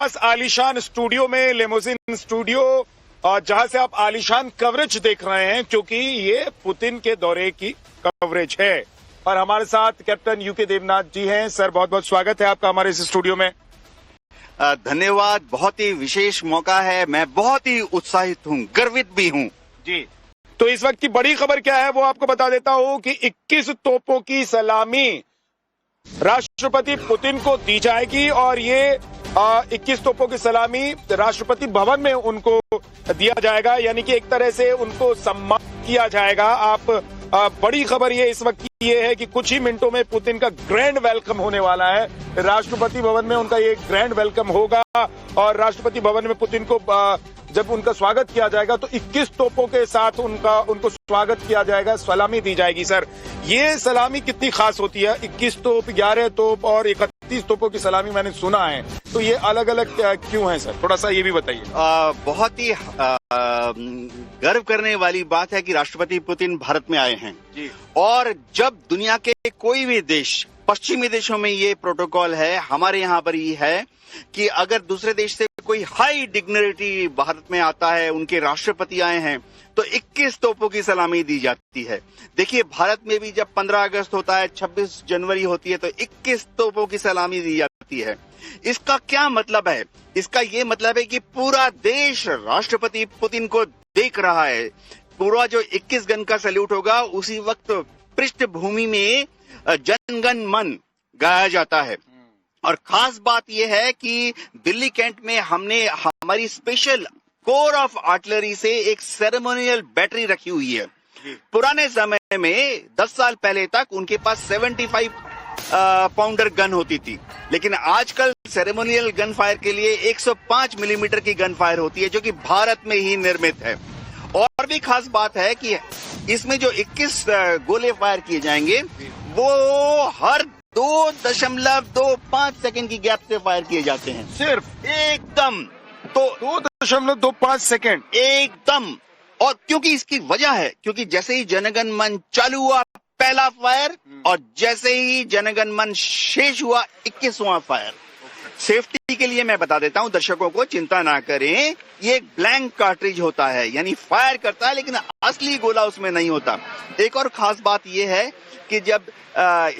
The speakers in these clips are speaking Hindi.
खास आलीशान स्टूडियो में, लिमोजिन स्टूडियो, जहां से आप आलीशान कवरेज देख रहे हैं, क्योंकि ये पुतिन के दौरे की कवरेज है। और हमारे साथ कैप्टन यूके देवनाथ जी हैं। सर, बहुत बहुत स्वागत है आपका हमारे इस स्टूडियो में। धन्यवाद। बहुत ही विशेष मौका है, मैं बहुत ही उत्साहित हूँ, गर्वित भी हूँ जी। तो इस वक्त की बड़ी खबर क्या है वो आपको बता देता हूँ कि 21 तोपों की सलामी राष्ट्रपति पुतिन को दी जाएगी और ये 21 तोपों की सलामी राष्ट्रपति भवन में उनको दिया जाएगा, यानी कि एक तरह से उनको सम्मान किया जाएगा। आप बड़ी खबर ये इस वक्त की ये है कि कुछ ही मिनटों में पुतिन का ग्रैंड वेलकम होने वाला है। राष्ट्रपति भवन में उनका ये ग्रैंड वेलकम होगा और राष्ट्रपति भवन में पुतिन को जब उनका स्वागत किया जाएगा तो 21 तोपों के साथ उनको स्वागत किया जाएगा, सलामी दी जाएगी। सर, ये सलामी कितनी खास होती है? 21 तोप, 11 तोप और 31 तोपों की सलामी मैंने सुना है, तो ये अलग अलग क्यों है सर? थोड़ा सा ये भी बताइए। बहुत ही गर्व करने वाली बात है कि राष्ट्रपति पुतिन भारत में आए हैं जी। और जब दुनिया के कोई भी देश, पश्चिमी देशों में ये प्रोटोकॉल है, हमारे यहाँ पर ये है कि अगर दूसरे देश से कोई हाई डिग्निटी भारत में आता है, उनके राष्ट्रपति आए हैं, तो 21 तोपों की सलामी दी जाती है। देखिए, भारत में भी जब 15 अगस्त होता है, 26 जनवरी होती है, तो 21 तोपों की सलामी दी जाती है। इसका क्या मतलब है? इसका ये मतलब है कि पूरा देश राष्ट्रपति पुतिन को देख रहा है। पूरा जो 21 गन का सैल्यूट होगा, उसी वक्त पृष्ठभूमि में जनगण मन गाया जाता है। और खास बात यह है कि दिल्ली कैंट में हमने हमारी स्पेशल कोर ऑफ आर्टिलरी से एक सेरेमोनियल बैटरी रखी हुई है। पुराने समय में 10 साल पहले तक उनके पास 75 पाउंडर गन होती थी, लेकिन आजकल सेरेमोनियल गन फायर के लिए 105 मिलीमीटर की गन फायर होती है, जो कि भारत में ही निर्मित है। और भी खास बात है कि इसमें जो 21 गोले फायर किए जाएंगे वो हर 2.25 सेकंड की गैप से फायर किए जाते हैं। सिर्फ एकदम, तो 2.25 सेकंड एकदम। और क्योंकि इसकी वजह है, क्योंकि जैसे ही जनगण मन चालू हुआ पहला फायर, और जैसे ही जनगण मन शेष हुआ 21वां फायर। सेफ्टी के लिए मैं बता देता हूं दर्शकों को, चिंता ना करें, ये एक ब्लैंक कार्ट्रिज होता है, यानी फायर करता है लेकिन असली गोला उसमें नहीं होता। एक और खास बात यह है कि जब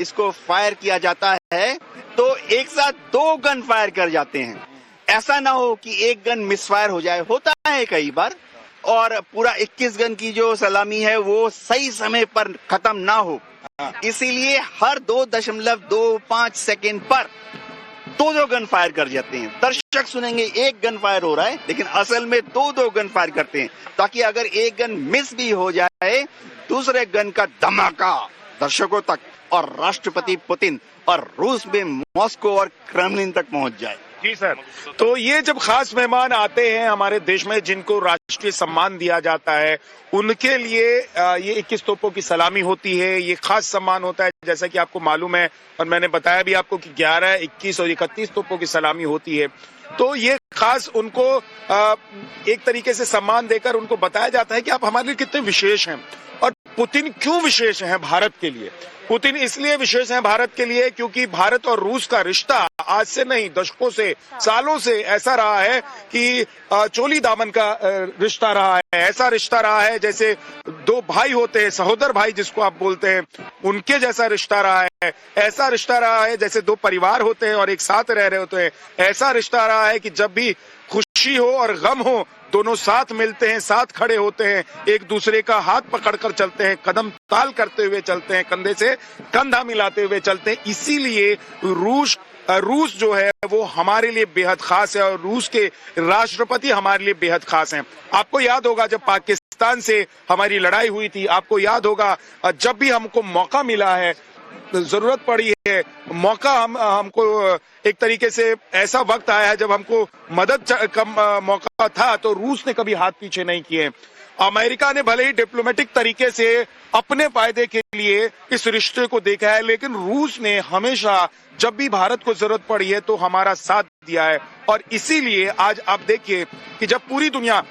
इसको फायर किया जाता है तो एक साथ 2 गन फायर कर जाते हैं। ऐसा ना हो कि एक गन मिसफायर हो जाए, होता है कई बार, और पूरा 21 गन की जो सलामी है वो सही समय पर खत्म ना हो, इसीलिए हर 2.25 सेकेंड पर 2 गन फायर कर जाते हैं। दर्शक सुनेंगे एक गन फायर हो रहा है, लेकिन असल में 2 गन फायर करते हैं, ताकि अगर एक गन मिस भी हो जाए, दूसरे गन का धमाका दर्शकों तक और राष्ट्रपति पुतिन और रूस में मॉस्को और क्रेमलिन तक पहुंच जाए। जी सर, तो ये जब खास मेहमान आते हैं हमारे देश में, जिनको राष्ट्रीय सम्मान दिया जाता है, उनके लिए ये 21 तोपों की सलामी होती है। ये खास सम्मान होता है, जैसा कि आपको मालूम है, और मैंने बताया भी आपको कि 11, 21 और 31 तोपों की सलामी होती है। तो ये खास उनको एक तरीके से सम्मान देकर उनको बताया जाता है कि आप हमारे लिए कितने विशेष हैं। और पुतिन क्यों विशेष हैं भारत के लिए? पुतिन इसलिए विशेष हैं भारत के लिए क्योंकि भारत और रूस का रिश्ता आज से नहीं, दशकों से, सालों से ऐसा रहा है कि चोली दामन का रिश्ता रहा है। ऐसा रिश्ता रहा है जैसे 2 भाई होते हैं, सहोदर भाई जिसको आप बोलते हैं, उनके जैसा रिश्ता रहा है। ऐसा रिश्ता रहा है जैसे 2 परिवार होते हैं और एक साथ रह रहे होते हैं। ऐसा रिश्ता रहा है कि जब भी खुशी हो और गम हो, दोनों साथ मिलते हैं, साथ खड़े होते हैं, एक दूसरे का हाथ पकड़कर चलते हैं, कदम ताल करते हुए चलते हैं, कंधे से कंधा मिलाते हुए चलते हैं। इसीलिए रूस जो है वो हमारे लिए बेहद खास है और रूस के राष्ट्रपति हमारे लिए बेहद खास हैं। आपको याद होगा जब पाकिस्तान से हमारी लड़ाई हुई थी, आपको याद होगा जब भी हमको मौका मिला है, जरूरत पड़ी है, मौका हमको एक तरीके से ऐसा वक्त आया है जब हमको मदद का मौका था, तो रूस ने कभी हाथ पीछे नहीं किए। अमेरिका ने भले ही डिप्लोमेटिक तरीके से अपने फायदे के लिए इस रिश्ते को देखा है, लेकिन रूस ने हमेशा जब भी भारत को जरूरत पड़ी है तो हमारा साथ दिया है। और इसीलिए आज आप देखिए कि जब पूरी दुनिया,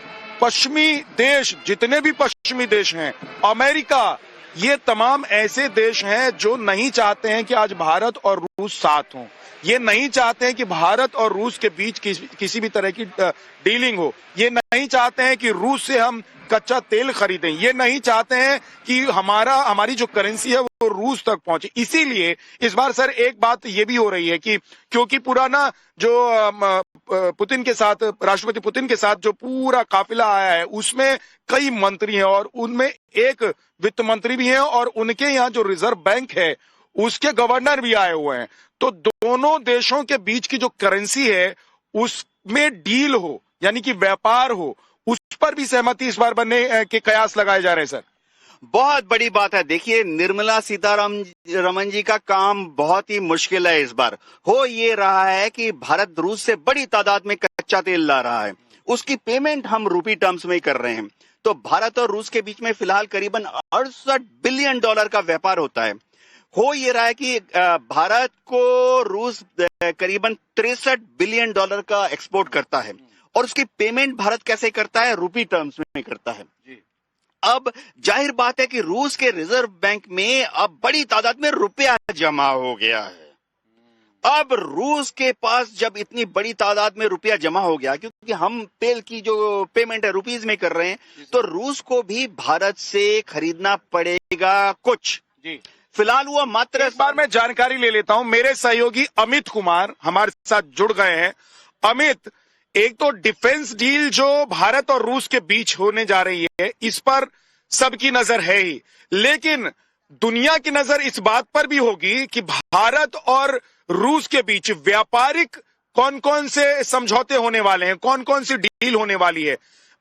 पश्चिमी देश, जितने भी पश्चिमी देश हैं, अमेरिका, ये तमाम ऐसे देश हैं जो नहीं चाहते हैं कि आज भारत और रूस साथ हों। ये नहीं चाहते हैं कि भारत और रूस के बीच किसी भी तरह की डीलिंग हो। ये नहीं चाहते हैं कि रूस से हम कच्चा तेल खरीदें। ये नहीं चाहते हैं कि हमारी जो करेंसी है वो रूस तक पहुंचे। इसीलिए इस बार सर एक बात ये भी हो रही है कि क्योंकि पुराना जो पुतिन के साथ, राष्ट्रपति पुतिन के साथ जो पूरा काफिला आया है उसमें कई मंत्री हैं और उनमें एक वित्त मंत्री भी हैं और उनके यहाँ जो रिजर्व बैंक है उसके गवर्नर भी आए हुए हैं। तो दोनों देशों के बीच की जो करेंसी है उसमें डील हो, यानी कि व्यापार हो, उस पर भी सहमति इस बार बनने के कयास लगाए जा रहे हैं सर। बहुत बड़ी बात है। देखिए, निर्मला सीतारमण जी का काम बहुत ही मुश्किल है इस बार। हो ये रहा है कि भारत रूस से बड़ी तादाद में कच्चा तेल ला रहा है, उसकी पेमेंट हम रूपी टर्म्स में कर रहे हैं। तो भारत और रूस के बीच में फिलहाल करीबन 68 बिलियन डॉलर का व्यापार होता है। हो ये रहा है कि भारत को रूस करीबन 63 बिलियन डॉलर का एक्सपोर्ट करता है और उसकी पेमेंट भारत कैसे करता है? रूपी टर्म्स में करता है। अब जाहिर बात है कि रूस के रिजर्व बैंक में अब बड़ी तादाद में रुपया जमा हो गया है। अब रूस के पास जब इतनी बड़ी तादाद में रुपया जमा हो गया, क्योंकि हम तेल की जो पेमेंट है रुपीज में कर रहे हैं, तो रूस को भी भारत से खरीदना पड़ेगा कुछ। फिलहाल वो मात्र इस बार मैं जानकारी ले लेता हूं। मेरे सहयोगी अमित कुमार हमारे साथ जुड़ गए हैं। अमित, एक तो डिफेंस डील जो भारत और रूस के बीच होने जा रही है, इस पर सबकी नजर है ही, लेकिन दुनिया की नजर इस बात पर भी होगी कि भारत और रूस के बीच व्यापारिक कौन कौन से समझौते होने वाले हैं, कौन कौन सी डील होने वाली है।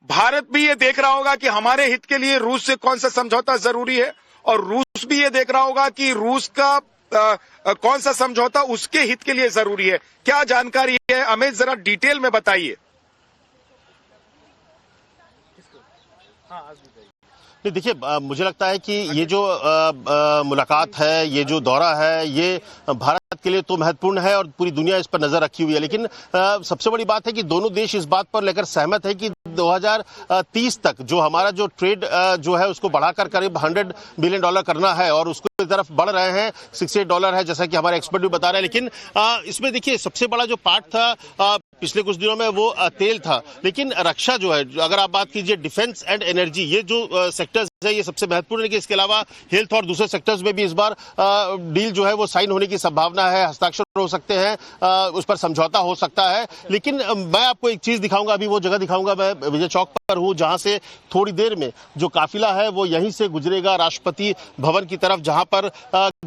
भारत भी ये देख रहा होगा कि हमारे हित के लिए रूस से कौन सा समझौता जरूरी है और रूस भी ये देख रहा होगा कि रूस का कौन सा समझौता उसके हित के लिए जरूरी है। क्या जानकारी है हमें जरा डिटेल में बताइए। नहीं, देखिए, मुझे लगता है कि ये जो मुलाकात है, ये जो दौरा है, ये भारत के लिए तो महत्वपूर्ण है और पूरी दुनिया इस पर नजर रखी हुई है। लेकिन सबसे बड़ी बात है कि दोनों देश इस बात पर लेकर सहमत है कि 2030 तक जो हमारा जो ट्रेड जो है उसको बढ़ाकर करीब $100 बिलियन करना है और उसको की तरफ बढ़ रहे हैं। $68 है, जैसा कि हमारे एक्सपर्ट भी बता रहे हैं। लेकिन इसमें देखिए, सबसे बड़ा जो पार्ट था पिछले कुछ दिनों में वो तेल था, लेकिन रक्षा जो है, अगर आप बात कीजिए डिफेंस एंड एनर्जी, ये जो सेक्टर्स है ये सबसे महत्वपूर्ण है। कि इसके अलावा हेल्थ और दूसरे सेक्टर्स में भी इस बार डील जो है वो साइन होने की संभावना है, हस्ताक्षर हो सकते हैं, उस पर समझौता हो सकता है। लेकिन मैं आपको एक चीज दिखाऊंगा, अभी वो जगह दिखाऊंगा। मैं विजय चौक पर हूं, जहां से थोड़ी देर में जो काफिला है वो यहीं से गुजरेगा राष्ट्रपति भवन की तरफ, जहां पर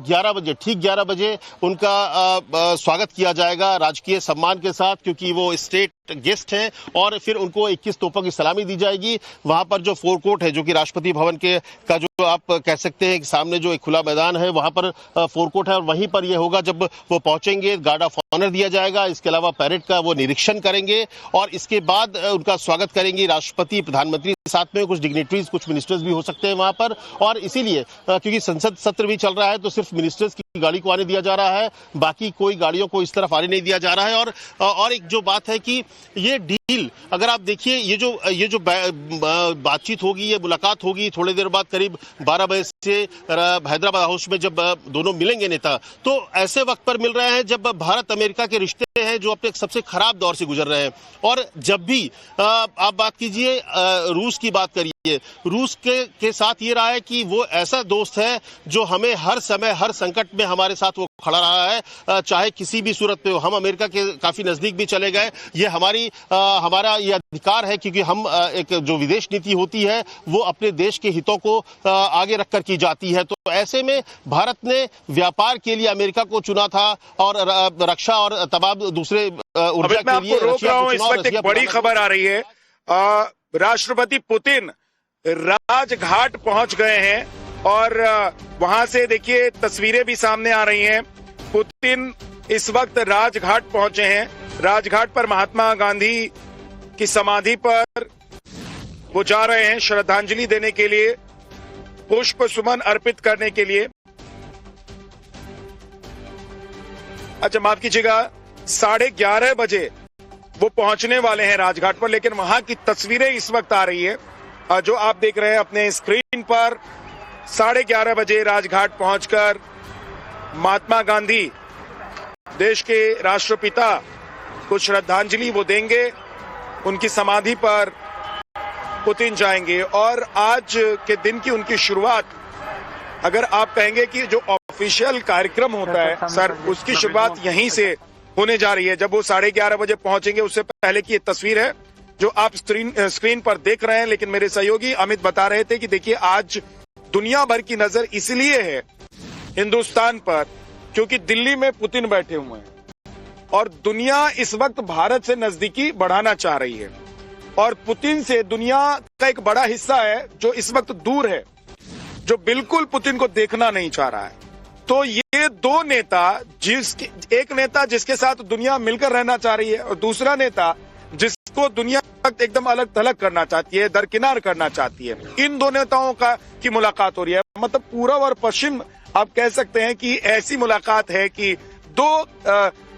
11 बजे, ठीक 11 बजे उनका स्वागत किया जाएगा राजकीय सम्मान के साथ, क्योंकि वो स्टेट गेस्ट हैं। और फिर उनको 21 तोपों की सलामी दी जाएगी। वहां पर जो फोरकोर्ट है, जो कि राष्ट्रपति भवन के का जो आप कह सकते हैं कि सामने जो एक खुला मैदान है, वहां पर फोरकोर्ट है और वहीं पर ये होगा। जब वो पहुंचेंगे, गार्ड ऑफ ऑनर दिया जाएगा। इसके अलावा पैरेड का वो निरीक्षण करेंगे और इसके बाद उनका स्वागत करेंगे राष्ट्रपति, प्रधानमंत्री, साथ में कुछ डिग्निटरीज, कुछ मिनिस्टर्स भी हो सकते हैं वहां पर। और इसीलिए क्योंकि संसद सत्र भी चल रहा है, तो सिर्फ मिनिस्टर्स की गाड़ी को आने दिया जा रहा है, बाकी कोई गाड़ियों को इस तरफ आने नहीं दिया जा रहा है। और एक जो बात है कि ये डील, अगर आप देखिए, ये जो बातचीत होगी, ये मुलाकात होगी थोड़ी देर बाद, करीब 12 बजे से हैदराबाद हाउस में जब दोनों मिलेंगे नेता, तो ऐसे वक्त पर मिल रहे हैं जब भारत अमेरिका के रिश्ते हैं जो अपने सबसे खराब दौर से गुजर रहे हैं। और जब भी आप बात कीजिए, रूस की बात करिए, रूस के साथ ये रहा है कि वो ऐसा दोस्त है जो हमें हर समय, हर संकट में हमारे साथ वो खड़ा रहा है, चाहे किसी भी सूरत पे हो। हम अमेरिका के काफी नजदीक भी चले गए। ये हमारा ये अधिकार है, क्योंकि हम एक जो विदेश नीति होती है वो अपने देश के हितों को आगे रखकर की जाती है। तो ऐसे में भारत ने व्यापार के लिए अमेरिका को चुना था और रक्षा और तमाम दूसरे ऊर्जा के लिए। रोक रहा हूं, इस वक्त एक बड़ी खबर आ रही है। राष्ट्रपति पुतिन राजघाट पहुंच गए हैं और वहां से देखिए तस्वीरें भी सामने आ रही हैं। पुतिन इस वक्त राजघाट पहुंचे हैं। राजघाट पर महात्मा गांधी की समाधि पर वो जा रहे हैं श्रद्धांजलि देने के लिए, पुष्प सुमन अर्पित करने के लिए। अच्छा, माफ कीजिएगा, 11:30 बजे वो पहुंचने वाले हैं राजघाट पर, लेकिन वहां की तस्वीरें इस वक्त आ रही है जो आप देख रहे हैं अपने स्क्रीन पर। 11:30 बजे राजघाट पहुंचकर महात्मा गांधी, देश के राष्ट्रपिता, को श्रद्धांजलि वो देंगे। उनकी समाधि पर पुतिन जाएंगे और आज के दिन की उनकी शुरुआत, अगर आप कहेंगे कि जो ऑफिशियल कार्यक्रम होता है सर, उसकी शुरुआत यहीं से होने जा रही है। जब वो 11:30 बजे पहुंचेंगे, उससे पहले की ये तस्वीर है जो आप स्क्रीन पर देख रहे हैं। लेकिन मेरे सहयोगी अमित बता रहे थे कि देखिए, आज दुनिया भर की नजर इसलिए है हिंदुस्तान पर क्योंकि दिल्ली में पुतिन बैठे हुए हैं और दुनिया इस वक्त भारत से नजदीकी बढ़ाना चाह रही है और पुतिन से दुनिया का एक बड़ा हिस्सा है जो इस वक्त दूर है, जो बिल्कुल पुतिन को देखना नहीं चाह रहा है। तो ये दो नेता, एक नेता जिसके साथ दुनिया मिलकर रहना चाह रही है और दूसरा नेता जिसको दुनिया एकदम अलग थलग करना चाहती है, दरकिनार करना चाहती है, इन दो नेताओं की मुलाकात हो रही है। मतलब पूर्व और पश्चिम आप कह सकते हैं कि ऐसी मुलाकात है कि दो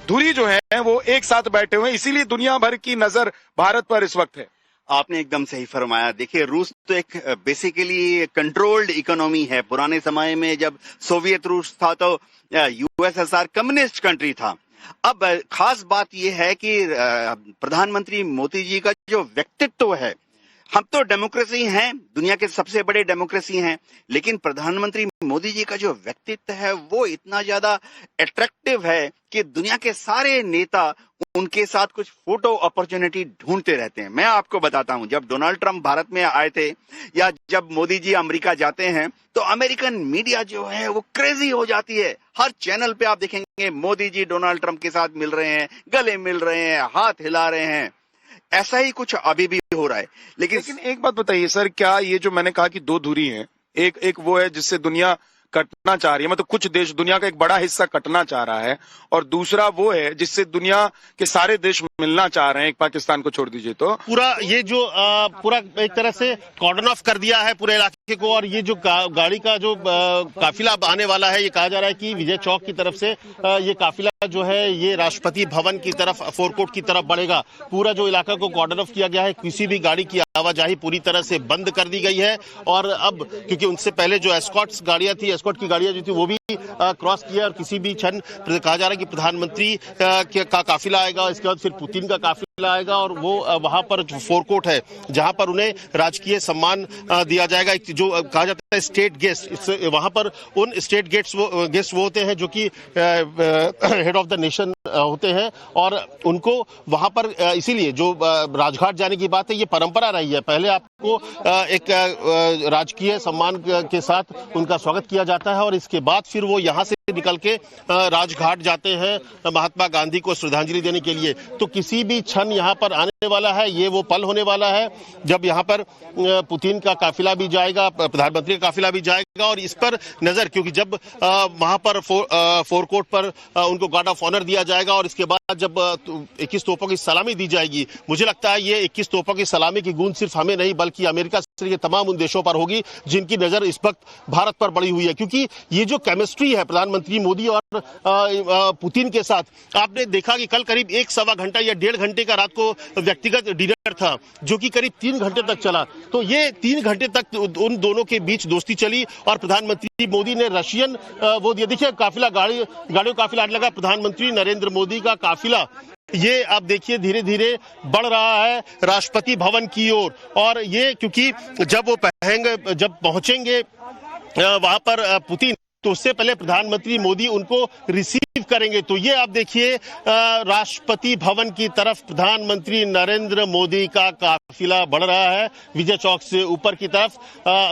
धुरी जो है वो एक साथ बैठे हुए हैं, इसीलिए दुनिया भर की नजर भारत पर इस वक्त है। आपने एकदम सही फरमाया। देखिए, रूस तो एक बेसिकली कंट्रोल्ड इकोनॉमी है। पुराने समय में जब सोवियत रूस था तो यूएसएसआर कम्युनिस्ट कंट्री था। अब खास बात यह है कि प्रधानमंत्री मोदी जी का जो व्यक्तित्व है, हम तो डेमोक्रेसी हैं, दुनिया के सबसे बड़े डेमोक्रेसी हैं, लेकिन प्रधानमंत्री मोदी जी का जो व्यक्तित्व है वो इतना ज्यादा अट्रैक्टिव है कि दुनिया के सारे नेता उनके साथ कुछ फोटो अपॉर्चुनिटी ढूंढते रहते हैं। मैं आपको बताता हूं, जब डोनाल्ड ट्रंप भारत में आए थे या जब मोदी जी अमेरिका जाते हैं तो अमेरिकन मीडिया जो है वो क्रेजी हो जाती है। हर चैनल पे आप देखेंगे मोदी जी डोनाल्ड ट्रंप के साथ मिल रहे हैं, गले मिल रहे हैं, हाथ हिला रहे हैं। ऐसा ही कुछ अभी भी हो रहा है। लेकिन एक बात बताइए सर, क्या ये जो मैंने कहा कि दो धुरी है, एक वो है जिससे दुनिया कटना चाह रही है, मतलब कुछ देश, दुनिया का एक बड़ा हिस्सा कटना चाह रहा है, और दूसरा वो है जिससे दुनिया के सारे देश मिलना चाह रहे हैं, एक पाकिस्तान को छोड़ दीजिए तो। पूरा ये जो पूरा एक तरह से कॉर्डन ऑफ कर दिया है पूरे इलाके को, और ये जो गाड़ी का जो काफिला आने वाला है, ये कहा जा रहा है कि विजय चौक की तरफ से ये काफिला जो है ये राष्ट्रपति भवन की तरफ, फोरकोर्ट की तरफ बढ़ेगा। पूरा जो इलाका को कॉर्डन ऑफ किया गया है, किसी भी गाड़ी की आवाजाही पूरी तरह से बंद कर दी गई है। और अब क्योंकि उनसे पहले जो एस्कॉर्ट्स गाड़ियां थी, एस्कॉर्ट की गाड़ियां जो थी वो भी क्रॉस किया, और किसी भी क्षण कहा जा रहा है कि प्रधानमंत्री का काफिला आएगा, इसके बाद फिर पुतिन का काफिला आएगा, और वो वहां पर जो फोरकोर्ट है जहां पर उन्हें राजकीय सम्मान दिया जाएगा, जो कहा जाता है स्टेट गेस्ट। वहां पर उन स्टेट गेस्ट वो होते हैं जो कि हेड ऑफ द नेशन होते हैं, और उनको वहां पर इसीलिए जो राजघाट जाने की बात है, ये परंपरा रही है। पहले आपको एक राजकीय सम्मान के साथ उनका स्वागत किया जाता है और इसके बाद फिर वो यहाँ से निकल के राजघाट जाते हैं महात्मा गांधी को श्रद्धांजलि देने के लिए। तो किसी भी क्षण यहाँ पर आने वाला है, ये वो पल होने वाला है जब यहाँ पर पुतिन का काफिला भी जाएगा, प्रधानमंत्री का काफिला भी जाएगा, और इस पर नजर, क्योंकि जब वहां पर फोरकोर्ट पर उनको गार्ड ऑफ ऑनर दिया जाएगा और इसके बाद जब 21 तोपों की सलामी दी जाएगी, मुझे लगता है ये 21 तोपों की सलामी की गूंज सिर्फ हमें नहीं बल्कि अमेरिका से ये तमाम उन देशों पर होगी जिनकी नजर इस वक्त भारत पर बड़ी हुई है। क्योंकि ये जो केमिस्ट्री है प्रधानमंत्री मोदी और पुतिन के साथ, आपने देखा कि कल करीब 1-1.25 घंटा या 1.5 घंटे का रात को व्यक्तिगत डिनर था जो कि करीब 3 घंटे तक चला। तो ये 3 घंटे तक उन दोनों के बीच दोस्ती चली और प्रधानमंत्री मोदी ने रशियन वो दिया। देखिए काफिला गाड़ियों काफिला आने लगा। प्रधानमंत्री नरेंद्र मोदी का काफिला ये आप देखिए धीरे धीरे बढ़ रहा है राष्ट्रपति भवन की ओर, और ये क्योंकि जब पहुंचेंगे वहां पर पुतिन, तो उससे पहले प्रधानमंत्री मोदी उनको रिसीव करेंगे। तो ये आप देखिए राष्ट्रपति भवन की तरफ प्रधानमंत्री नरेंद्र मोदी का काफिला बढ़ रहा है विजय चौक से ऊपर की तरफ।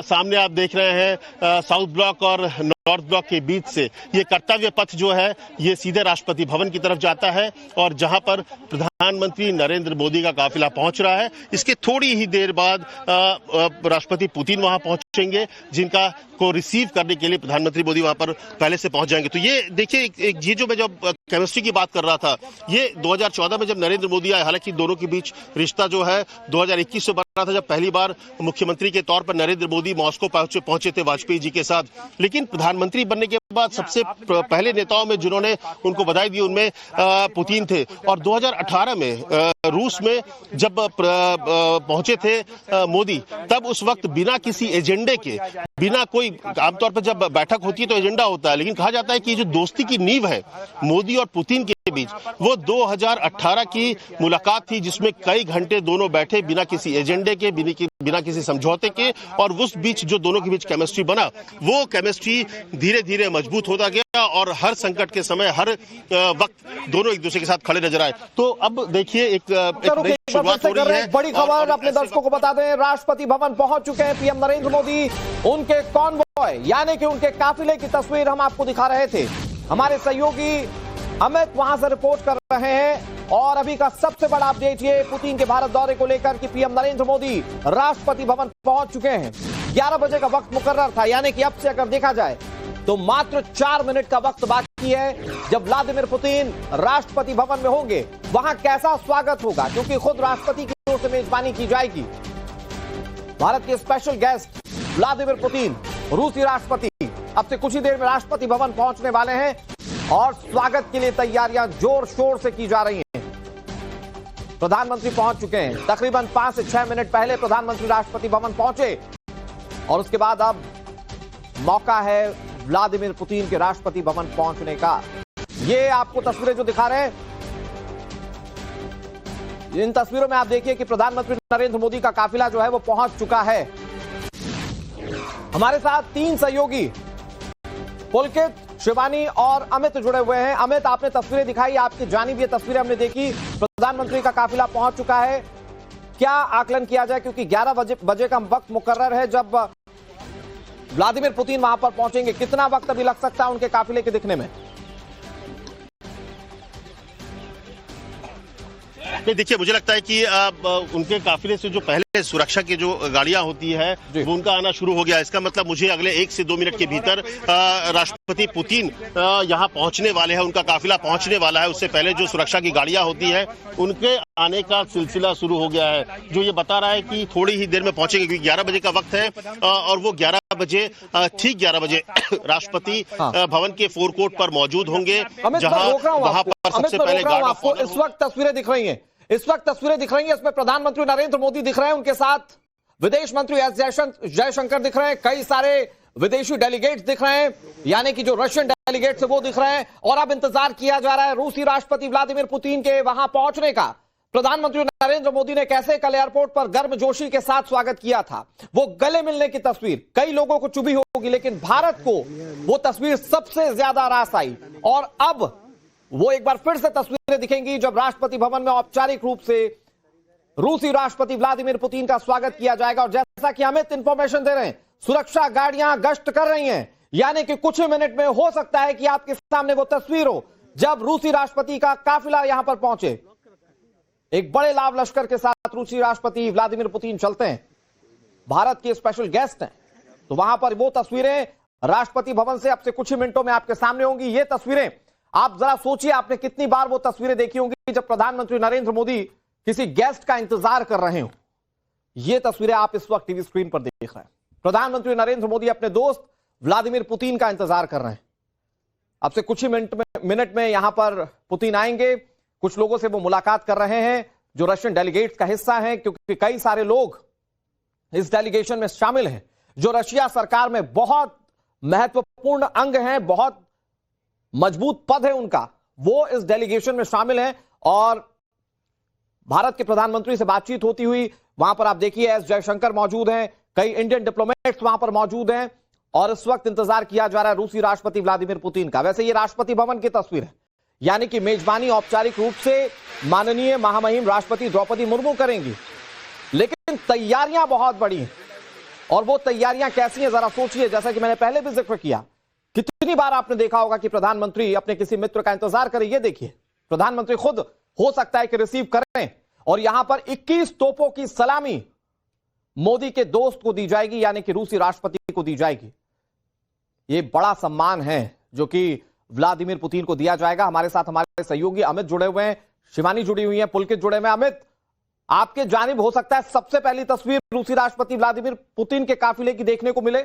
सामने आप देख रहे हैं साउथ ब्लॉक और नॉर्थ ब्लॉक के बीच से ये कर्तव्य पथ जो है ये सीधे राष्ट्रपति भवन की तरफ जाता है, और जहां पर प्रधानमंत्री नरेंद्र मोदी का काफिला पहुंच रहा है। इसके थोड़ी ही देर बाद राष्ट्रपति पुतिन वहां पहुंचेंगे, जिनका को रिसीव करने के लिए प्रधानमंत्री मोदी वहां पर पहले से पहुंच जाएंगे। तो ये देखिए ये जो मैं जब केमिस्ट्री की बात कर रहा था, ये 2014 में जब नरेंद्र मोदी आए, हालांकि दोनों के बीच रिश्ता जो है 2021 से बना था, जब पहली बार मुख्यमंत्री के तौर पर नरेंद्र मोदी मॉस्को पहुंचे थे वाजपेयी जी के साथ। लेकिन प्रधानमंत्री बनने के बाद सबसे पहले नेताओं में जिन्होंने उनको बधाई दी उनमें पुतिन थे। और 2018 में रूस में जब पहुंचे थे मोदी, तब उस वक्त बिना किसी एजेंडे के, बिना कोई, आमतौर पर जब बैठक होती है तो एजेंडा होता है, लेकिन कहा जाता है कि जो दोस्ती की नींव है मोदी और पुतिन के बीच, वो 2018 की मुलाकात थी, जिसमें कई घंटे दोनों बैठे बिना किसी एजेंडे के, बिना किसी समझौते के, और उस बीच जो दोनों के बीच केमिस्ट्री बना, वो केमिस्ट्री धीरे धीरे मजबूत होता गया और हर संकट के समय, हर वक्त दोनों एक दूसरे के साथ खड़े नजर आए। तो अब देखिए एक नई शुरुआत हो रही है। बड़ी खबर अपने दर्शकों को बता दें, राष्ट्रपति भवन पहुंच चुके हैं पीएम नरेंद्र मोदी। उनके कॉन्वॉय यानी कि उनके काफिले की तस्वीर हम आपको दिखा रहे थे। हमारे सहयोगी अमित वहां से रिपोर्ट कर रहे हैं और अभी का सबसे बड़ा अपडेट ये पुतिन के भारत दौरे को लेकर कि पीएम नरेंद्र मोदी राष्ट्रपति भवन पहुंच चुके हैं। 11 बजे का वक्त मुकर्रर था, यानी कि अब से अगर देखा जाए तो मात्र 4 मिनट का वक्त बाकी है जब व्लादिमीर पुतिन राष्ट्रपति भवन में होंगे। वहां कैसा स्वागत होगा, क्योंकि खुद राष्ट्रपति की ओर से मेजबानी की जाएगी। भारत के स्पेशल गेस्ट व्लादिमीर पुतिन, रूसी राष्ट्रपति, अब से कुछ ही देर में राष्ट्रपति भवन पहुंचने वाले हैं और स्वागत के लिए तैयारियां जोर शोर से की जा रही हैं। प्रधानमंत्री पहुंच चुके हैं। तकरीबन 5 से 6 मिनट पहले प्रधानमंत्री राष्ट्रपति भवन पहुंचे और उसके बाद अब मौका है व्लादिमीर पुतिन के राष्ट्रपति भवन पहुंचने का। ये आपको तस्वीरें जो दिखा रहे हैं, इन तस्वीरों में आप देखिए कि प्रधानमंत्री नरेंद्र मोदी का काफिला जो है वो पहुंच चुका है। हमारे साथ 3 सहयोगी पुलकित, शिवानी और अमित जुड़े हुए हैं। अमित, आपने तस्वीरें दिखाई, आपकी जानिब ये तस्वीरें हमने देखी, प्रधानमंत्री का काफिला पहुंच चुका है। क्या आकलन किया जाए, क्योंकि 11 बजे का वक्त मुकर्रर है जब व्लादिमीर पुतिन वहां पर पहुंचेंगे, कितना वक्त अभी लग सकता है उनके काफिले के दिखने में? नहीं, देखिए, मुझे लगता है कि उनके काफिले से जो पहले सुरक्षा की जो गाड़ियां होती है वो उनका आना शुरू हो गया। इसका मतलब मुझे अगले 1 से 2 मिनट के भीतर राष्ट्रपति पुतिन यहां पहुंचने वाले हैं, उनका काफिला पहुंचने वाला है। उससे पहले जो सुरक्षा की गाड़ियां होती है उनके आने का सिलसिला शुरू हो गया है, जो ये बता रहा है कि थोड़ी ही देर में पहुंचेंगे, क्योंकि 11 बजे का वक्त है और वो 11 बजे, ठीक 11 बजे राष्ट्रपति भवन के फोरकोर्ट पर मौजूद होंगे, जहां वहां पर सबसे पहले गार्ड ऑफ ऑनर। इस वक्त तस्वीरें दिख रही हैं, इसमें प्रधानमंत्री नरेंद्र मोदी दिख रहे हैं, उनके साथ विदेश मंत्री एस जयशंकर दिख रहे हैं, कई सारे विदेशी डेलीगेट्स दिख रहे हैं, यानी कि जो रशियन डेलीगेट्स है वो दिख रहे हैं। और अब इंतजार किया जा रहा है रूसी राष्ट्रपति व्लादिमीर पुतिन के वहां पहुंचने का। प्रधानमंत्री नरेंद्र मोदी ने कैसे कल एयरपोर्ट पर गर्मजोशी के साथ स्वागत किया था, वो गले मिलने की तस्वीर कई लोगों को चुभी होगी, लेकिन भारत को वो तस्वीर सबसे ज्यादा रास आई। और अब वो एक बार फिर से तस्वीरें दिखेंगी जब राष्ट्रपति भवन में औपचारिक रूप से रूसी राष्ट्रपति व्लादिमीर पुतिन का स्वागत किया जाएगा। और जैसा कि अमित इंफॉर्मेशन दे रहे हैं, सुरक्षा गाड़ियां गश्त कर रही हैं, यानी कि कुछ ही मिनट में हो सकता है कि आपके सामने वो तस्वीर हो जब रूसी राष्ट्रपति का काफिला यहां पर पहुंचे। एक बड़े लाभ लश्कर के साथ रूसी राष्ट्रपति व्लादिमीर पुतिन चलते हैं, भारत के स्पेशल गेस्ट हैं, तो वहां पर वो तस्वीरें राष्ट्रपति भवन से अब से कुछ ही मिनटों में आपके सामने होंगी। ये तस्वीरें आप जरा सोचिए, आपने कितनी बार वो तस्वीरें देखी होंगी जब प्रधानमंत्री नरेंद्र मोदी किसी गेस्ट का इंतजार कर रहे हो। ये तस्वीरें आप इस वक्त टीवी स्क्रीन पर देख रहे हैं। प्रधानमंत्री नरेंद्र मोदी अपने दोस्त व्लादिमीर पुतिन का इंतजार कर रहे हैं। अब से कुछ ही मिनट में यहां पर पुतिन आएंगे, कुछ लोगों से वो मुलाकात कर रहे हैं जो रशियन डेलीगेट्स का हिस्सा हैं, क्योंकि कई सारे लोग इस डेलीगेशन में शामिल हैं जो रशिया सरकार में बहुत महत्वपूर्ण अंग हैं, बहुत मजबूत पद है उनका, वो इस डेलीगेशन में शामिल हैं। और भारत के प्रधानमंत्री से बातचीत होती हुई वहां पर आप देखिए एस जयशंकर मौजूद हैं, कई इंडियन डिप्लोमेट्स वहां पर मौजूद हैं और इस वक्त इंतजार किया जा रहा है रूसी राष्ट्रपति व्लादिमीर पुतिन का। वैसे ये राष्ट्रपति भवन की तस्वीर है, यानी कि मेजबानी औपचारिक रूप से माननीय महामहिम राष्ट्रपति द्रौपदी मुर्मू करेंगी, लेकिन तैयारियां बहुत बड़ी हैं। और वो तैयारियां कैसी हैं जरा सोचिए, जैसा कि मैंने पहले भी जिक्र किया, कितनी बार आपने देखा होगा कि प्रधानमंत्री अपने किसी मित्र का इंतजार करें। ये देखिए, प्रधानमंत्री खुद हो सकता है कि रिसीव करें और यहां पर 21 तोपों की सलामी मोदी के दोस्त को दी जाएगी, यानी कि रूसी राष्ट्रपति को दी जाएगी। ये बड़ा सम्मान है जो कि व्लादिमीर पुतिन को दिया जाएगा। हमारे साथ हमारे सहयोगी अमित जुड़े हुए हैं, शिवानी जुड़ी हुई है, पुलकित जुड़े हुए हैं। अमित, आपके जानिब हो सकता है सबसे पहली तस्वीर रूसी राष्ट्रपति व्लादिमीर पुतिन के काफिले की देखने को मिले।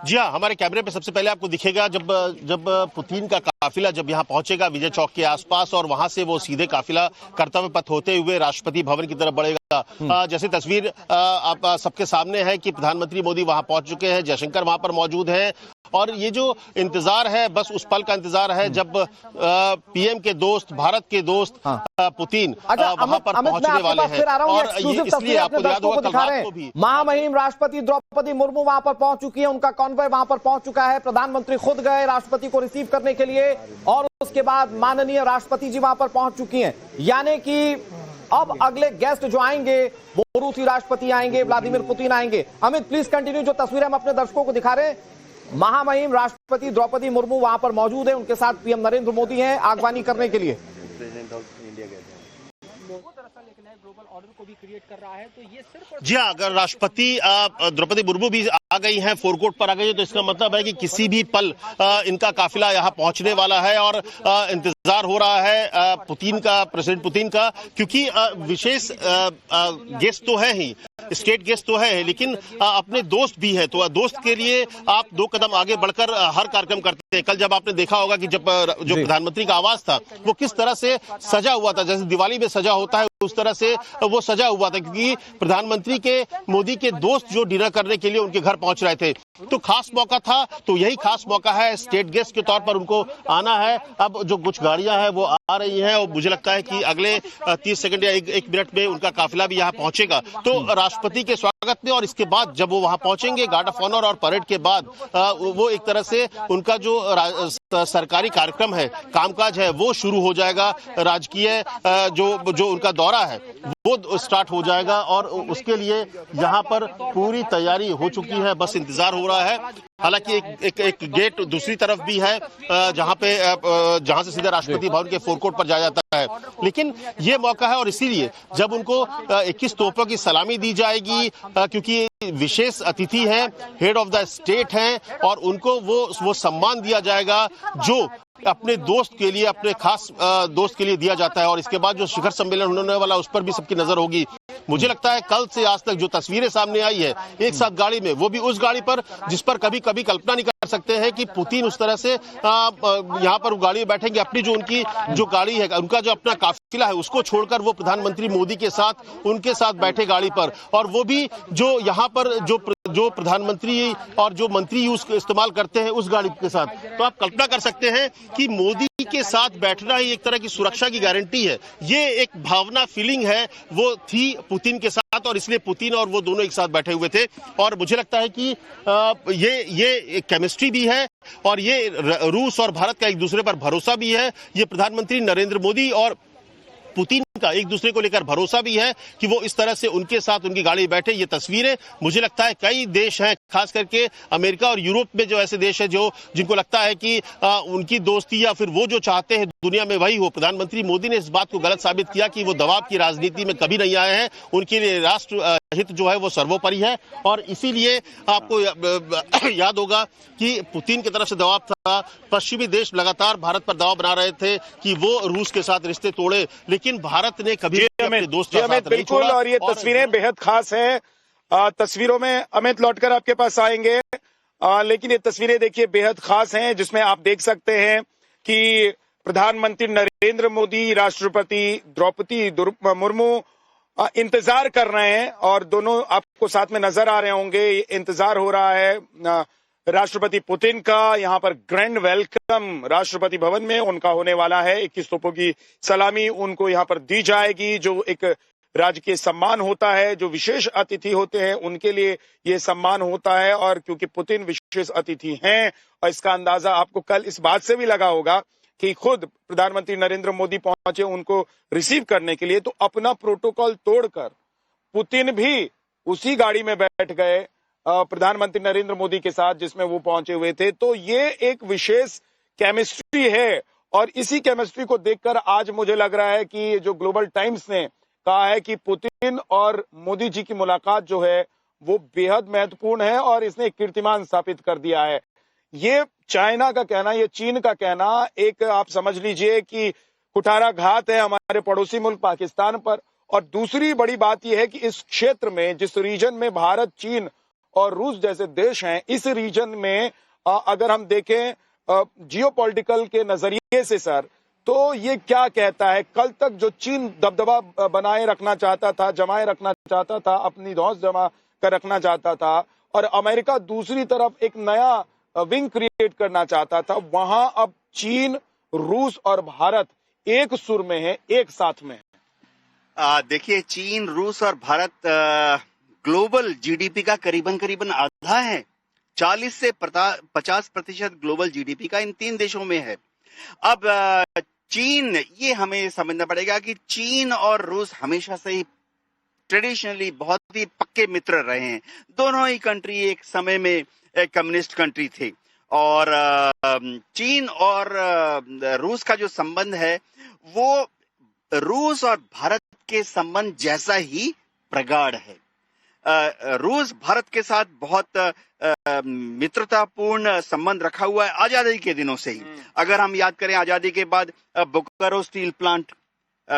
जी हाँ, हमारे कैमरे पे सबसे पहले आपको दिखेगा जब पुतिन का काफिला जब यहाँ पहुंचेगा विजय चौक के आसपास और वहां से वो सीधे काफिला कर्तव्य पथ होते हुए राष्ट्रपति भवन की तरफ बढ़ेगा। जैसे तस्वीर आप सबके सामने है कि प्रधानमंत्री मोदी वहां पहुंच चुके हैं, जयशंकर वहां पर मौजूद है और ये जो इंतजार है बस उस पल का इंतजार है जब पीएम के दोस्त, भारत के दोस्त पुतिन वहां पर पहुंचने वाले हैं। और इसलिए आपको याद होगा कल रात को भी महामहिम राष्ट्रपति द्रौपदी मुर्मू वहां पर पहुंच चुकी है, उनका कॉन्वॉय वहां पर पहुंच चुका है, प्रधानमंत्री खुद गए राष्ट्रपति को रिसीव करने के लिए और उसके बाद माननीय राष्ट्रपति जी वहां पर पहुंच चुकी हैं। यानी कि अब अगले गेस्ट जो आएंगे वो रूसी राष्ट्रपति आएंगे, व्लादिमीर पुतिन आएंगे। अमित प्लीज कंटिन्यू, जो तस्वीरें हम अपने दर्शकों को दिखा रहे हैं, महामहिम राष्ट्रपति द्रौपदी मुर्मू वहां पर मौजूद है, उनके साथ पीएम नरेंद्र मोदी हैं आगवानी करने के लिए। जी हाँ, अगर राष्ट्रपति द्रौपदी मुर्मू भी आ गई हैं, फोरकोर्ट पर आ गई है, तो इसका मतलब है कि किसी भी पल इनका काफिला यहाँ पहुंचने वाला है और इंतजार हो रहा है पुतिन का, प्रेसिडेंट पुतिन का, क्योंकि विशेष गेस्ट तो है ही, स्टेट गेस्ट तो है, लेकिन अपने दोस्त भी है, तो दोस्त के लिए आप दो कदम आगे बढ़कर हर कार्यक्रम करते हैं। कल जब आपने देखा होगा कि जब जो प्रधानमंत्री का आवास था वो किस तरह से सजा हुआ था, जैसे दिवाली में सजा होता है उस तरह से वो सजा हुआ था, क्योंकि प्रधानमंत्री के मोदी के दोस्त जो डिनर करने के लिए उनके घर पहुंच रहे थे, तो खास मौका था, तो यही खास मौका है, स्टेट गेस्ट के तौर पर उनको आना है। अब जो कुछ गाड़ियां हैं वो आ रही हैं और मुझे लगता है कि अगले 30 सेकंड या एक मिनट में उनका काफिला भी यहाँ पहुंचेगा। तो राष्ट्रपति के स्वागत में और इसके बाद जब वो वहां पहुंचेंगे गार्ड ऑफ ऑनर और परेड के बाद वो एक तरह से उनका जो सरकारी कार्यक्रम है, कामकाज है, वो शुरू हो जाएगा। राजकीय जो उनका दौरा है वो स्टार्ट हो जाएगा और उसके लिए यहाँ पर पूरी तैयारी हो चुकी है, बस इंतजार हो रहा है। हालांकि एक गेट दूसरी तरफ भी है जहां से सीधा राष्ट्रपति भवन के फोरकोर्ट पर जाया जाता है, लेकिन ये मौका है और इसीलिए जब उनको 21 तोपों की सलामी दी जाएगी, क्योंकि विशेष अतिथि हैं, हेड ऑफ द स्टेट हैं और उनको वो सम्मान दिया जाएगा जो अपने दोस्त के लिए, अपने खास दोस्त के लिए दिया जाता है। और इसके बाद जो शिखर सम्मेलन होने वाला उस पर भी सबकी नजर होगी। मुझे लगता है कल से आज तक जो तस्वीरें सामने आई है एक साथ गाड़ी में, वो भी उस गाड़ी पर जिस पर कभी कभी कल्पना नहीं कर सकते हैं कि पुतिन उस तरह से यहाँ पर गाड़ी में बैठेंगे, अपनी जो उनकी जो गाड़ी है, उनका जो अपना काफिला है उसको छोड़कर वो प्रधानमंत्री मोदी के साथ उनके साथ बैठे गाड़ी पर, और वो भी जो यहाँ पर जो प्रधानमंत्री और जो मंत्री इस्तेमाल करते हैं उस गाड़ी के साथ। तो आप कल्पना कर सकते हैं कि मोदी के साथ बैठना ही एक तरह की सुरक्षा की गारंटी है। ये एक भावना, फीलिंग है, वो थी पुतिन के साथ और इसलिए पुतिन और वो दोनों एक साथ बैठे हुए थे। और मुझे लगता है कि ये केमिस्ट्री भी है और ये रूस और भारत का एक दूसरे पर भरोसा भी है। ये प्रधानमंत्री नरेंद्र मोदी और पुतिन का एक दूसरे को लेकर भरोसा भी है कि वो इस तरह से उनके साथ उनकी गाड़ी बैठे। ये तस्वीरें मुझे लगता है कई देश हैं, खास करके अमेरिका और यूरोप में जो ऐसे देश है जिनको लगता है कि उनकी दोस्ती या फिर वो जो चाहते हैं दुनिया में वही हो। प्रधानमंत्री मोदी ने इस बात को गलत साबित किया कि वो दबाव की राजनीति में कभी नहीं आए हैं। उनके लिए राष्ट्र हित जो है वो सर्वोपरि है और इसीलिए आपको याद होगा कि पुतिन की तरफ से दबाव था। पश्चिमी देश लगातार भारत पर दबाव बना रहे थे कि वो रूस के साथ रिश्ते तोड़े, लेकिन भारत ने कभी अपने दोस्त का साथ नहीं छोड़ा। और ये तस्वीरें बेहद खास हैं। तस्वीरों में अमित लौटकर आपके पास आएंगे, लेकिन ये तस्वीरें देखिए बेहद खास हैं, जिसमें आप देख सकते हैं कि प्रधानमंत्री नरेंद्र मोदी, राष्ट्रपति द्रौपदी मुर्मू इंतजार कर रहे हैं और दोनों आपको साथ में नजर आ रहे होंगे। इंतजार हो रहा है राष्ट्रपति पुतिन का। यहाँ पर ग्रैंड वेलकम राष्ट्रपति भवन में उनका होने वाला है। 21 तोपों की सलामी उनको यहाँ पर दी जाएगी, जो एक राजकीय सम्मान होता है। जो विशेष अतिथि होते हैं उनके लिए ये सम्मान होता है और क्योंकि पुतिन विशेष अतिथि हैं, और इसका अंदाजा आपको कल इस बात से भी लगा होगा कि खुद प्रधानमंत्री नरेंद्र मोदी पहुंचे उनको रिसीव करने के लिए, तो अपना प्रोटोकॉल तोड़कर पुतिन भी उसी गाड़ी में बैठ गए प्रधानमंत्री नरेंद्र मोदी के साथ जिसमें वो पहुंचे हुए थे। तो ये एक विशेष केमिस्ट्री है और इसी केमिस्ट्री को देखकर आज मुझे लग रहा है कि जो ग्लोबल टाइम्स ने कहा है कि पुतिन और मोदी जी की मुलाकात जो है वो बेहद महत्वपूर्ण है और इसने कीर्तिमान स्थापित कर दिया है। ये चाइना का कहना, ये चीन का कहना, एक आप समझ लीजिए कि कुठाराघात है हमारे पड़ोसी मुल्क पाकिस्तान पर। और दूसरी बड़ी बात यह है कि इस क्षेत्र में, जिस रीजन में भारत, चीन और रूस जैसे देश हैं, इस रीजन में अगर हम देखें जियोपॉलिटिकल के नजरिए से सर, तो ये क्या कहता है? कल तक जो चीन दबदबा बनाए रखना चाहता था, जमाए रखना चाहता था, अपनी धौंस जमा कर रखना चाहता था, और अमेरिका दूसरी तरफ एक नया विंग क्रिएट करना चाहता था, वहां अब चीन, रूस और भारत एक सुर में है, एक साथ में है। देखिए, चीन, रूस और भारत ग्लोबल जीडीपी का करीबन आधा है। 40 से 50% ग्लोबल जीडीपी का इन तीन देशों में है। अब चीन, ये हमें समझना पड़ेगा कि चीन और रूस हमेशा से ही ट्रेडिशनली बहुत ही पक्के मित्र रहे हैं। दोनों ही कंट्री एक समय में एक कम्युनिस्ट कंट्री थे, और चीन और रूस का जो संबंध है वो रूस और भारत के संबंध जैसा ही प्रगाढ़ है। रूस भारत के साथ बहुत मित्रतापूर्ण संबंध रखा हुआ है आजादी के दिनों से ही। अगर हम याद करें, आजादी के बाद Bokaro steel plant,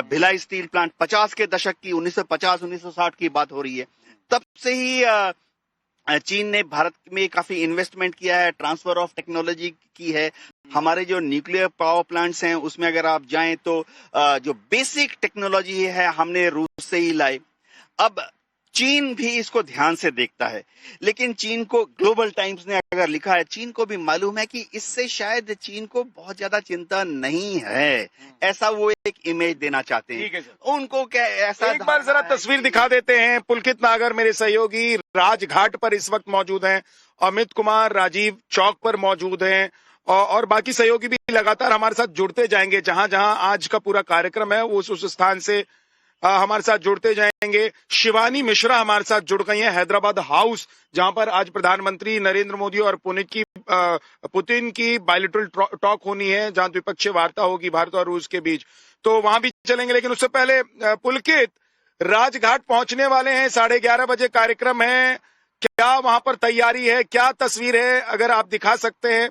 Bhilai steel plant 50 के दशक की 1950-1960 की बात हो रही है, तब से ही चीन ने भारत में काफी इन्वेस्टमेंट किया है, ट्रांसफर ऑफ टेक्नोलॉजी की है। हमारे जो न्यूक्लियर पावर प्लांट्स हैं उसमें अगर आप जाएं तो जो बेसिक टेक्नोलॉजी है हमने रूस से ही लाई। अब चीन भी इसको ध्यान से देखता है, लेकिन चीन को, ग्लोबल टाइम्स ने अगर लिखा है, चीन को भी मालूम है कि इससे शायद चीन को बहुत ज्यादा चिंता नहीं है, ऐसा वो एक इमेज देना चाहते हैं। उनको क्या ऐसा, एक बार जरा तस्वीर दिखा देते हैं। पुलकित नागर मेरे सहयोगी राजघाट पर इस वक्त मौजूद हैं, अमित कुमार राजीव चौक पर मौजूद हैं, और बाकी सहयोगी भी लगातार हमारे साथ जुड़ते जाएंगे। जहां जहां आज का पूरा कार्यक्रम है उस स्थान से हमारे साथ जुड़ते जाएंगे। शिवानी मिश्रा हमारे साथ जुड़ गई हैं, हैदराबाद हाउस, जहां पर आज प्रधानमंत्री नरेंद्र मोदी और पुतिन की बायलैटरल टॉक होनी है, जहां द्विपक्षीय वार्ता होगी भारत और रूस के बीच, तो वहां भी चलेंगे। लेकिन उससे पहले पुलकित, राजघाट पहुंचने वाले हैं, 11:30 बजे कार्यक्रम है, क्या वहां पर तैयारी है, क्या तस्वीर है, अगर आप दिखा सकते हैं?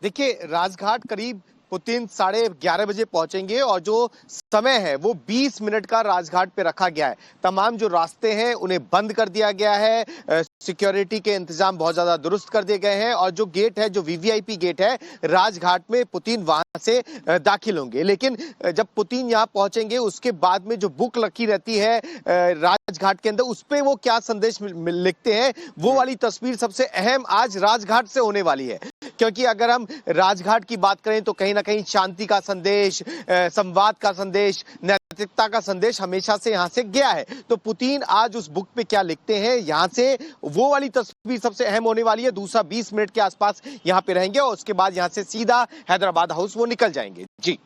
देखिए, राजघाट करीब पुतिन 11:30 बजे पहुंचेंगे, और जो समय है वो 20 मिनट का राजघाट पे रखा गया है। तमाम जो रास्ते हैं उन्हें बंद कर दिया गया है, सिक्योरिटी के इंतजाम बहुत ज्यादा दुरुस्त कर दिए गए हैं, और जो गेट है, जो वीवीआईपी गेट है राजघाट में, पुतिन वहां से दाखिल होंगे। लेकिन जब पुतिन यहाँ पहुंचेंगे उसके बाद में जो बुक रखी रहती है राजघाट के अंदर, उस पर वो क्या संदेश लिखते हैं, वो वाली तस्वीर सबसे अहम आज राजघाट से होने वाली है। क्योंकि अगर हम राजघाट की बात करें तो कहीं ना कहीं शांति का संदेश, संवाद का संदेश, नैतिकता का संदेश हमेशा से यहां से गया है। तो पुतिन आज उस बुक पे क्या लिखते हैं, यहां से वो वाली तस्वीर सबसे अहम होने वाली है। दूसरा 20 मिनट के आसपास यहां पे रहेंगे, और उसके बाद यहां से सीधा हैदराबाद हाउस वो निकल जाएंगे। जी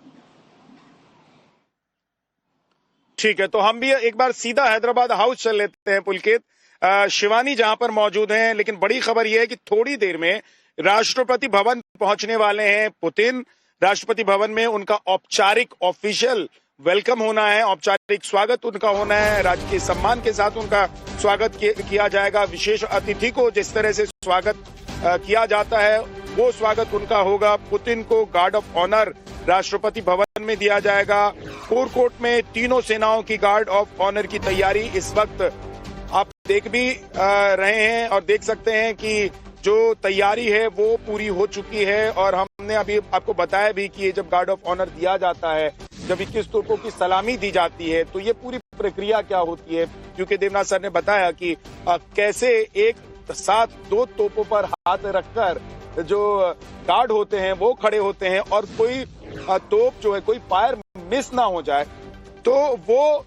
ठीक है, तो हम भी एक बार सीधा हैदराबाद हाउस चल लेते हैं। पुलकित, शिवानी जहां पर मौजूद हैं, लेकिन बड़ी खबर यह है कि थोड़ी देर में राष्ट्रपति भवन पहुंचने वाले हैं पुतिन। राष्ट्रपति भवन में उनका औपचारिक ऑफिशियल वेलकम होना है, औपचारिक स्वागत उनका होना है, राजकीय सम्मान के साथ उनका स्वागत किया जाएगा। विशेष अतिथि को जिस तरह से स्वागत किया जाता है वो स्वागत उनका होगा। पुतिन को guard of honour Rashtrapati Bhavan में दिया जाएगा। फोरकोर्ट में तीनों सेनाओं की गार्ड ऑफ ऑनर की तैयारी इस वक्त आप देख भी रहे हैं, और देख सकते हैं कि जो तैयारी है वो पूरी हो चुकी है। और हमने अभी आपको बताया भी कि ये जब गार्ड ऑफ ऑनर दिया जाता है, जब 21 तोपों की सलामी दी जाती है, तो ये पूरी प्रक्रिया क्या होती है, क्योंकि देवनाथ सर ने बताया कि कैसे एक साथ 2 तोपों पर हाथ रखकर जो गार्ड होते हैं वो खड़े होते हैं, और कोई तोप जो है, कोई फायर मिस ना हो जाए, तो वो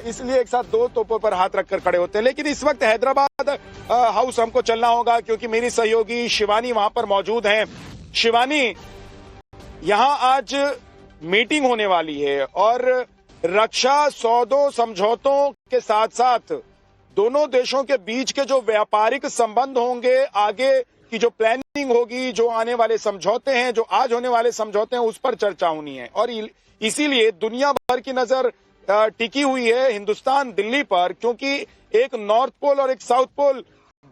इसलिए एक साथ 2 तोपों पर हाथ रखकर खड़े होते हैं। लेकिन इस वक्त हैदराबाद हाउस हमको चलना होगा, क्योंकि मेरी सहयोगी शिवानी वहां पर मौजूद हैं। शिवानी, यहां आज मीटिंग होने वाली है, और रक्षा सौदों समझौतों के साथ साथ दोनों देशों के बीच के जो व्यापारिक संबंध होंगे, आगे की जो प्लानिंग होगी, जो आने वाले समझौते हैं, जो आज होने वाले समझौते हैं, उस पर चर्चा होनी है। और इसीलिए दुनिया भर की नजर टिकी हुई है हिंदुस्तान, दिल्ली पर, क्योंकि एक नॉर्थ पोल और एक साउथ पोल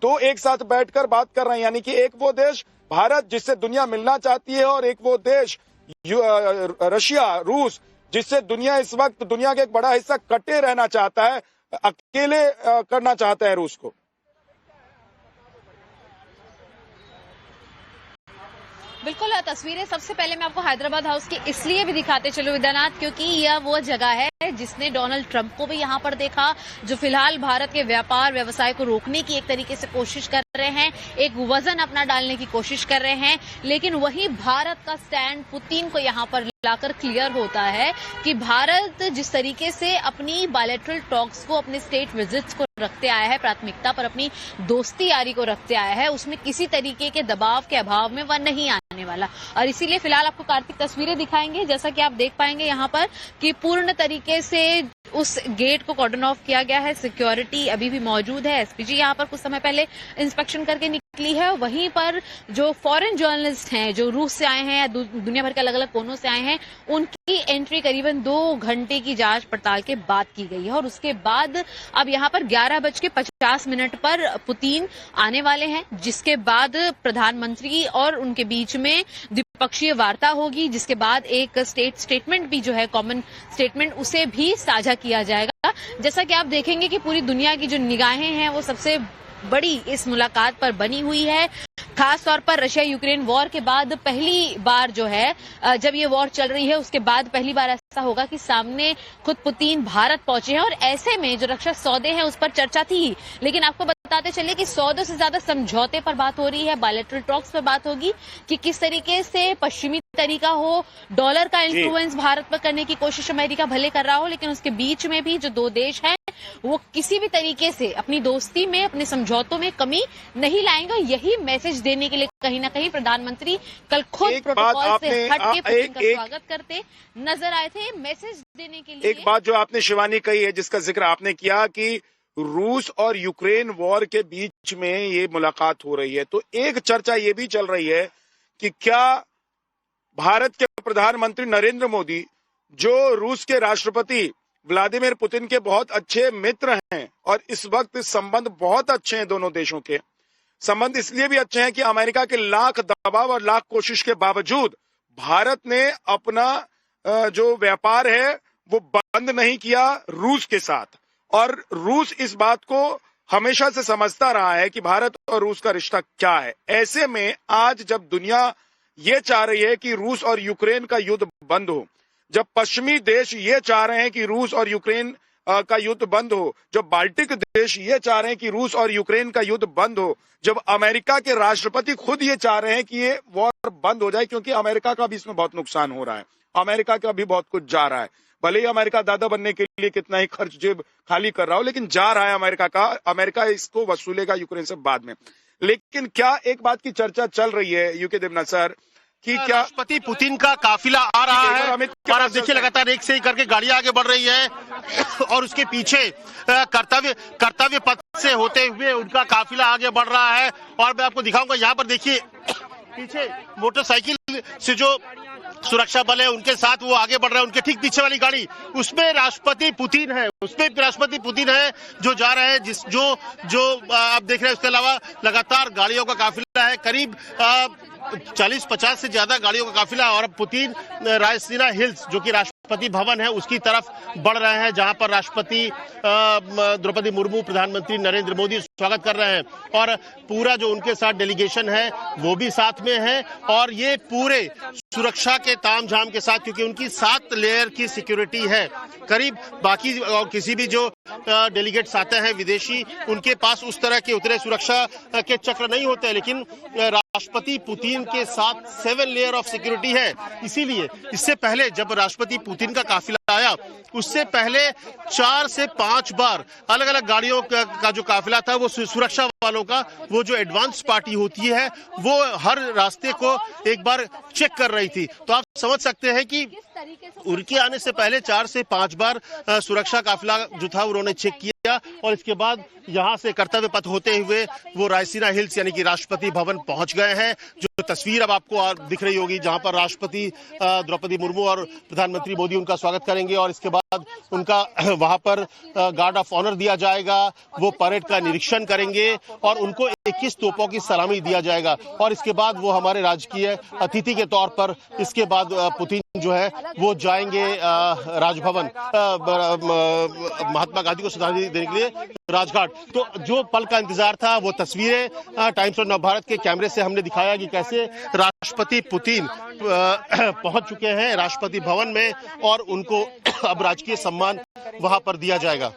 दो एक साथ बैठकर बात कर रहे हैं। यानी कि एक वो देश भारत जिससे दुनिया मिलना चाहती है, और एक वो देश रशिया, रूस, जिससे दुनिया इस वक्त दुनिया का एक बड़ा हिस्सा कटे रहना चाहता है, अकेले करना चाहता है रूस को। बिल्कुल तस्वीरें सबसे पहले मैं आपको हैदराबाद हाउस की इसलिए भी दिखाते चलो विद्यानाथ, क्योंकि यह वो जगह है जिसने डोनाल्ड ट्रंप को भी यहाँ पर देखा, जो फिलहाल भारत के व्यापार व्यवसाय को रोकने की एक तरीके से कोशिश कर रहे हैं, एक वजन अपना डालने की कोशिश कर रहे हैं। लेकिन वही भारत का स्टैंड पुतिन को यहाँ पर लाकर क्लियर होता है कि भारत जिस तरीके से अपनी बायलैटरल टॉक्स को, अपने स्टेट विजिट्स को रखते आया है, प्राथमिकता पर अपनी दोस्ती यारी को रखते आया है, उसमें किसी तरीके के दबाव के अभाव में वह नहीं आने वाला। और इसीलिए फिलहाल आपको कार्तिक तस्वीरें दिखाएंगे, जैसा कि आप देख पाएंगे यहाँ पर कि पूर्ण तरीके से उस गेट को कॉर्डन ऑफ किया गया है, सिक्योरिटी अभी भी मौजूद है। एसपीजी यहाँ पर कुछ समय पहले इंस्पेक्शन करके निकली है। वहीं पर जो फॉरेन जर्नलिस्ट हैं, जो रूस से आए हैं या दुनिया भर के अलग अलग कोनों से आए हैं, उनकी एंट्री करीबन 2 घंटे की जांच पड़ताल के बाद की गई है। और उसके बाद अब यहाँ पर 11:50 पर पुतिन आने वाले हैं, जिसके बाद प्रधानमंत्री और उनके बीच में द्विपक्षीय वार्ता होगी, जिसके बाद एक स्टेटमेंट भी जो है, कॉमन स्टेटमेंट, उसे भी साझा किया जाएगा। जैसा कि आप देखेंगे कि पूरी दुनिया की जो निगाहें हैं वो सबसे बड़ी इस मुलाकात पर बनी हुई है। खास तौर पर रशिया यूक्रेन वॉर के बाद पहली बार जो है, जब ये वॉर चल रही है उसके बाद पहली बार ऐसा होगा कि सामने खुद पुतिन भारत पहुंचे हैं। और ऐसे में जो रक्षा सौदे हैं उस पर चर्चा थी ही, लेकिन आपको बताते चले कि सौदों से ज्यादा समझौते पर बात हो रही है, बायलैटरल टॉक्स पर बात होगी कि किस तरीके से पश्चिमी तरीका हो, डॉलर का इन्फ्लुएंस भारत पर करने की कोशिश अमेरिका भले कर रहा हो, लेकिन उसके बीच में भी जो दो देश हैं वो किसी भी तरीके से अपनी दोस्ती में, अपने समझौतों में कमी नहीं लाएंगे। यही मैसेज देने के लिए कहीं ना कहीं प्रधानमंत्री कल खुद प्रोटोकॉल से हट के पुतिन का स्वागत करते नजर आए थे, मैसेज देने के लिए। एक बात जो आपने शिवानी कही है, जिसका जिक्र आपने किया कि रूस और यूक्रेन वॉर के बीच में ये मुलाकात हो रही है, तो एक चर्चा ये भी चल रही है कि क्या भारत के प्रधानमंत्री नरेंद्र मोदी, जो रूस के राष्ट्रपति व्लादिमीर पुतिन के बहुत अच्छे मित्र हैं और इस वक्त संबंध बहुत अच्छे हैं, दोनों देशों के संबंध इसलिए भी अच्छे हैं कि अमेरिका के लाख दबाव और लाख कोशिश के बावजूद भारत ने अपना जो व्यापार है वो बंद नहीं किया रूस के साथ। और रूस इस बात को हमेशा से समझता रहा है कि भारत और रूस का रिश्ता क्या है। ऐसे में आज जब दुनिया ये चाह रही है कि रूस और यूक्रेन का युद्ध बंद हो, जब पश्चिमी देश ये चाह रहे हैं कि रूस और यूक्रेन का युद्ध बंद हो, जब बाल्टिक देश ये चाह रहे हैं कि रूस और यूक्रेन का युद्ध बंद हो, जब अमेरिका के राष्ट्रपति खुद ये चाह रहे हैं कि ये वॉर बंद हो जाए, क्योंकि अमेरिका का भी इसमें बहुत नुकसान हो रहा है, अमेरिका का भी बहुत कुछ जा रहा है। भले ही अमेरिका दादा बनने के लिए कितना ही खर्च जेब खाली कर रहा हो, लेकिन जा रहा है अमेरिका का, अमेरिका इसको वसूलेगा यूक्रेन से बाद में। लेकिन क्या एक बात की चर्चा चल रही है यूके देवनाथ सर कि क्या राष्ट्रपति पुतिन का काफिला आ रहा है और आप देखिए लगातार एक से ही करके गाड़ियां आगे बढ़ रही है और उसके पीछे कर्तव्य पथ से होते हुए उनका काफिला आगे बढ़ रहा है। और मैं आपको दिखाऊंगा, यहाँ पर देखिए पीछे मोटरसाइकिल से जो सुरक्षा बल है उनके साथ वो आगे बढ़ रहे हैं। उनके ठीक पीछे वाली गाड़ी, उसमें राष्ट्रपति पुतिन है, जो जा रहे हैं, जो आप देख रहे हैं। उसके अलावा लगातार गाड़ियों का काफिला है, करीब 40-50 से ज्यादा गाड़ियों का काफिला। और पुतिन रायसीना हिल्स, जो कि राष्ट्रपति भवन है, उसकी तरफ बढ़ रहे हैं, जहां पर राष्ट्रपति द्रौपदी मुर्मू, प्रधानमंत्री नरेंद्र मोदी स्वागत कर रहे हैं। और पूरा जो उनके साथ डेलीगेशन है वो भी साथ में है, और ये पूरे सुरक्षा के तामझाम के साथ, क्योंकि उनकी 7 लेयर की सिक्योरिटी है। करीब बाकी और किसी भी जो डेलीगेट्स आते हैं विदेशी, उनके पास उस तरह के उतरे सुरक्षा के चक्र नहीं होते, लेकिन राष्ट्रपति पुतिन के साथ 7 लेयर ऑफ सिक्योरिटी है। इसीलिए इससे पहले जब राष्ट्रपति पुतिन का काफिला आया, उससे पहले 4 से 5 बार अलग अलग गाड़ियों का जो काफिला था, वो सुरक्षा वालों का, वो जो एडवांस पार्टी होती है, वो हर रास्ते को एक बार चेक कर रही थी। तो आप समझ सकते हैं कि उनके आने से पहले 4 से 5 बार सुरक्षा काफिला जो था उन्होंने चेक किया, और इसके बाद यहाँ से कर्तव्य पथ होते हुए वो रायसीना हिल्स यानी कि राष्ट्रपति भवन पहुंच गए हैं। जो तस्वीर अब आपको दिख रही होगी, जहां पर राष्ट्रपति द्रौपदी मुर्मू और प्रधानमंत्री मोदी उनका स्वागत करेंगे, और इसके बाद उनका वहां पर गार्ड ऑफ ऑनर दिया जाएगा, वो परेड का निरीक्षण करेंगे और उनको 21 तोपों की सलामी दिया जाएगा। और इसके बाद वो हमारे राजकीय अतिथि के तौर पर इसके बाद पुतिन जो है वो जाएंगे राजभवन महात्मा गांधी को श्रद्धांजलि देने के लिए राजघाट। तो जो पल का इंतजार था वो तस्वीरें टाइम्स ऑफ नवभारत के कैमरे से हमने दिखाया कि कैसे राष्ट्रपति पुतिन पहुंच चुके हैं राष्ट्रपति भवन में और उनको अब राजकीय सम्मान वहां पर दिया जाएगा।